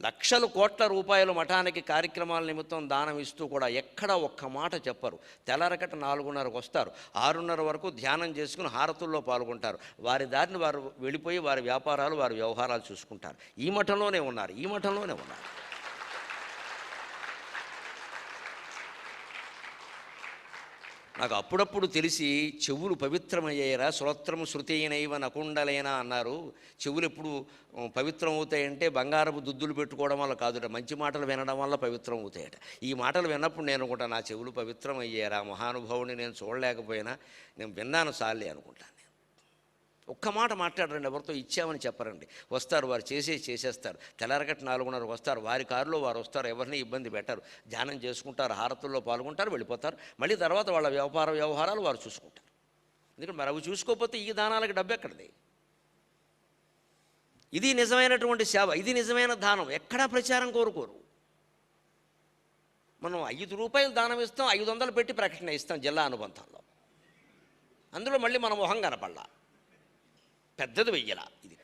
లక్షల కోట్ల రూపాయలు మఠానికి కార్యక్రమాల నిమిత్తం దానం ఇస్తూ కూడా ఎక్కడ ఒక్క మాట చెప్పరు. తెల్లారకట 4:30కు వస్తారు, 6:30 వరకు ధ్యానం చేసుకుని హారతుల్లో పాల్గొంటారు. వారి దారిని వారు వెళ్ళిపోయి వారి వ్యాపారాలు వారి వ్యవహారాలు చూసుకుంటారు. ఈ మఠంలోనే ఉన్నారు, ఈ మఠంలోనే ఉన్నారు. నాకు అప్పుడప్పుడు తెలిసి చెవులు పవిత్రమయ్యాయిరా, శ్రోత్రము శృతైనైవ నకుండలైన అన్నారు. చెవులు ఎప్పుడు పవిత్రం అవుతాయంటే బంగారపు దుద్దులు పెట్టుకోవడం వల్ల కాదుట, మంచి మాటలు వినడం వల్ల పవిత్రం అవుతాయట. ఈ మాటలు విన్నప్పుడు నేను అనుకుంటా, నా చెవులు పవిత్రం అయ్యారా, మహానుభావుని నేను చూడలేకపోయినా నేను విన్నాను చాలే అనుకుంటాను. ఒక్క మాట మాట్లాడరండి, ఎవరితో ఇచ్చామని చెప్పరండి. వస్తారు, వారు చేసేస్తారు. తెల్లారగట్ట 4:30 వస్తారు, వారి కారులో వారు వస్తారు, ఎవరిని ఇబ్బంది పెట్టరు, ధ్యానం చేసుకుంటారు, హారతుల్లో పాల్గొంటారు, వెళ్ళిపోతారు. మళ్ళీ తర్వాత వాళ్ళ వ్యవహారాలు వారు చూసుకుంటారు. ఎందుకంటే మరి అవి చూసుకోకపోతే ఈ దానాలకి డబ్బు ఎక్కడిది? ఇది నిజమైనటువంటి సేవ, ఇది నిజమైన దానం. ఎక్కడా ప్రచారం కోరుకోరు. మనం 5 రూపాయలు దానం ఇస్తాం, 500 పెట్టి ప్రకటన ఇస్తాం జిల్లా అనుబంధంలో. అందులో మళ్ళీ మన మొహం కనపడలా, పెద్దది వెయ్యలా. ఇది